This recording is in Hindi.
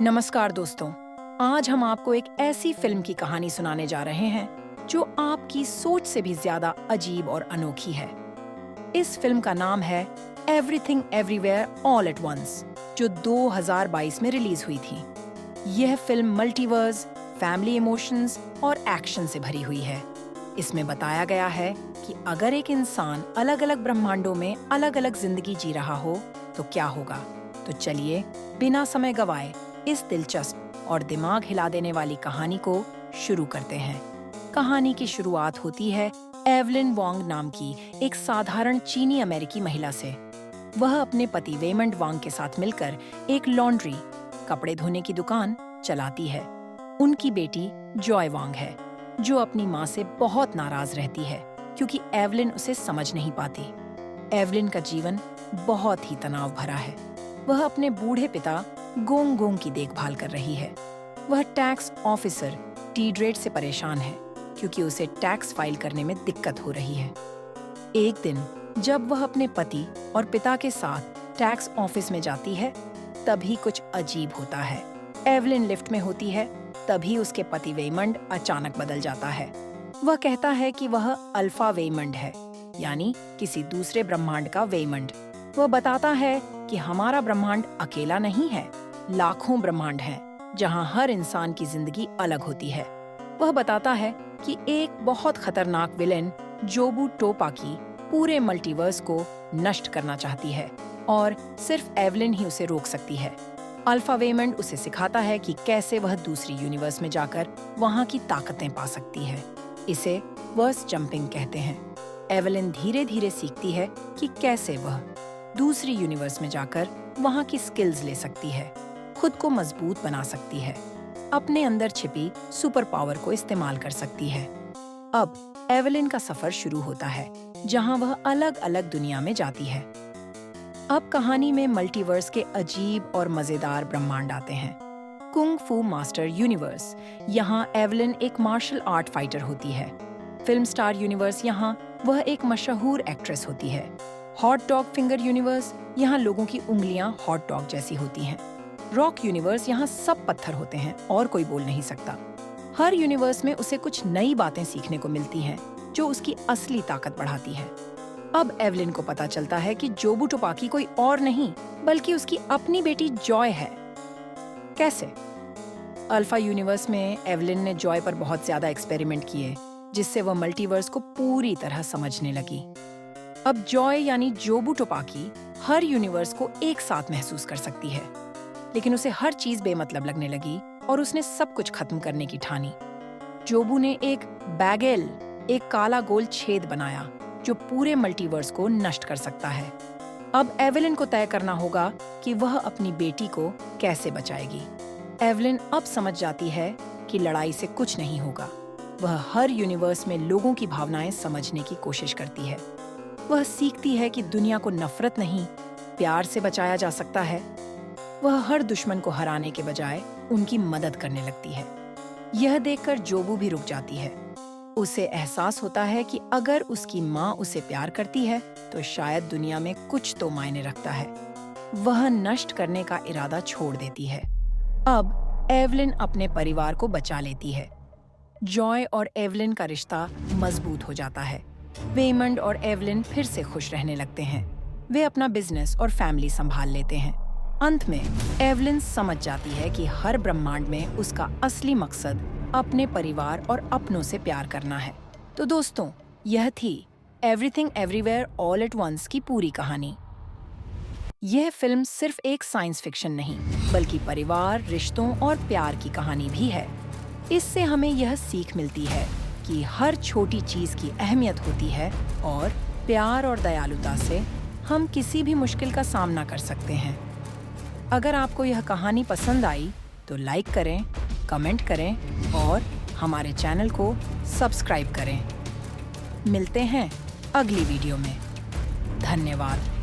नमस्कार दोस्तों, आज हम आपको एक ऐसी फिल्म की कहानी सुनाने जा रहे हैं जो आपकी सोच से भी ज्यादा अजीब और अनोखी है। इस फिल्म का नाम है everything everywhere all at once, जो 2022 में रिलीज हुई थी। यह फिल्म मल्टीवर्स, फैमिली इमोशंस और एक्शन से भरी हुई है। इसमें बताया गया है कि अगर एक इंसान अलग-अलग ब्रह्मांडों में अलग-अलग जिंदगी जी रहा हो तो क्या होगा। तो चलिए बिना समय गवाए इस दिलचस्प और दिमाग हिला देने वाली कहानी को शुरू करते हैं। कहानी की शुरुआत होती है एवलिन वांग नाम की एक साधारण चीनी अमेरिकी महिला से। वह अपने पति वेमंड वांग के साथ मिलकर एक लॉन्ड्री, कपड़े धोने की दुकान चलाती है। उनकी बेटी जॉय वांग है, जो अपनी माँ से बहुत नाराज रहती है क्योंकि एवलिन उसे समझ नहीं पाती। एवलिन का जीवन बहुत ही तनाव भरा है। वह अपने बूढ़े पिता गोंग गोंग की देखभाल कर रही है। वह टैक्स ऑफिसर टी ड्रेड से परेशान है क्योंकि उसे टैक्स फाइल करने में दिक्कत हो रही है। एक दिन जब वह अपने पति और पिता के साथ टैक्स ऑफिस में जाती है, तभी कुछ अजीब होता है। एवलिन लिफ्ट में होती है, तभी उसके पति वेमंड अचानक बदल जाता है। वह कहता है कि वह अल्फा वेमंड है, यानी किसी दूसरे ब्रह्मांड का वेमंड। वह बताता है कि हमारा ब्रह्मांड अकेला नहीं है, लाखों ब्रह्मांड हैं जहां हर इंसान की जिंदगी अलग होती है। वह बताता है कि एक बहुत खतरनाक विलेन जोबू टोपाकी पूरे मल्टीवर्स को नष्ट करना चाहती है और सिर्फ एवलिन ही उसे रोक सकती है। अल्फा वेमंड उसे सिखाता है कि कैसे वह दूसरी यूनिवर्स में जाकर वहां की ताकतें पा सकती है। इसे वर्स जंपिंग कहते हैं। एवलिन धीरे धीरे सीखती है कि कैसे वह दूसरी यूनिवर्स में जाकर वहां की स्किल्स ले सकती है, खुद को मजबूत बना सकती है, अपने अंदर छिपी सुपर पावर को इस्तेमाल कर सकती है। अब एवलिन का सफर शुरू होता है, जहां वह अलग अलग दुनिया में जाती है। अब कहानी में मल्टीवर्स के अजीब और मजेदार ब्रह्मांड आते हैं। कुंग फू मास्टर यूनिवर्स, यहाँ एवलिन एक मार्शल आर्ट फाइटर होती है। फिल्म स्टार यूनिवर्स, यहाँ वह एक मशहूर एक्ट्रेस होती है। हॉट डॉग फिंगर यूनिवर्स, यहाँ लोगों की उंगलियां हॉट डॉग जैसी होती हैं। रॉक यूनिवर्स, यहाँ सब पत्थर होते हैं और कोई बोल नहीं सकता। हर यूनिवर्स में उसे कुछ नई बातें सीखने को मिलती हैं, जो उसकी असली ताकत बढ़ाती है। अब एवलिन को पता चलता है कि जोबू टोपाकी कोई और नहीं बल्कि उसकी अपनी बेटी जॉय है। कैसे? अल्फा यूनिवर्स में एवलिन ने जॉय पर बहुत ज्यादा एक्सपेरिमेंट किए, जिससे वह मल्टीवर्स को पूरी तरह समझने लगी। अब जॉय यानी जोबू टोपाकी हर यूनिवर्स को एक साथ महसूस कर सकती है, लेकिन उसे हर चीज बेमतलब लगने लगी और उसने सब कुछ खत्म करने की ठानी। जोबू ने एक बैगेल, एक काला गोल छेद बनाया जो पूरे मल्टीवर्स को नष्ट कर सकता है। अब एवलिन को तय करना होगा कि वह अपनी बेटी को कैसे बचाएगी। एवलिन अब समझ जाती है कि लड़ाई से कुछ नहीं होगा। वह हर यूनिवर्स में लोगों की भावनाएं समझने की कोशिश करती है। वह सीखती है कि दुनिया को नफरत नहीं, प्यार से बचाया जा सकता है। वह हर दुश्मन को हराने के बजाय उनकी मदद करने लगती है। यह देखकर जोबू भी रुक जाती है। उसे एहसास होता है कि अगर उसकी माँ उसे प्यार करती है तो शायद दुनिया में कुछ तो मायने रखता है। वह नष्ट करने का इरादा छोड़ देती है। अब एवलिन अपने परिवार को बचा लेती है। जॉय और एवलिन का रिश्ता मजबूत हो जाता है। वेमंड और एवलिन फिर से खुश रहने लगते हैं। वे अपना बिजनेस और फैमिली संभाल लेते हैं। अंत में एवलिन समझ जाती है कि हर ब्रह्मांड में उसका असली मकसद अपने परिवार और अपनों से प्यार करना है। तो दोस्तों, यह थी everything everywhere all at once की पूरी कहानी। यह फिल्म सिर्फ एक साइंस फिक्शन नहीं, बल्कि परिवार, रिश्तों और प्यार की कहानी भी है। इससे हमें यह सीख मिलती है कि हर छोटी चीज की अहमियत होती है और प्यार और दयालुता से हम किसी भी मुश्किल का सामना कर सकते हैं। अगर आपको यह कहानी पसंद आई तो लाइक करें, कमेंट करें और हमारे चैनल को सब्सक्राइब करें। मिलते हैं अगली वीडियो में। धन्यवाद।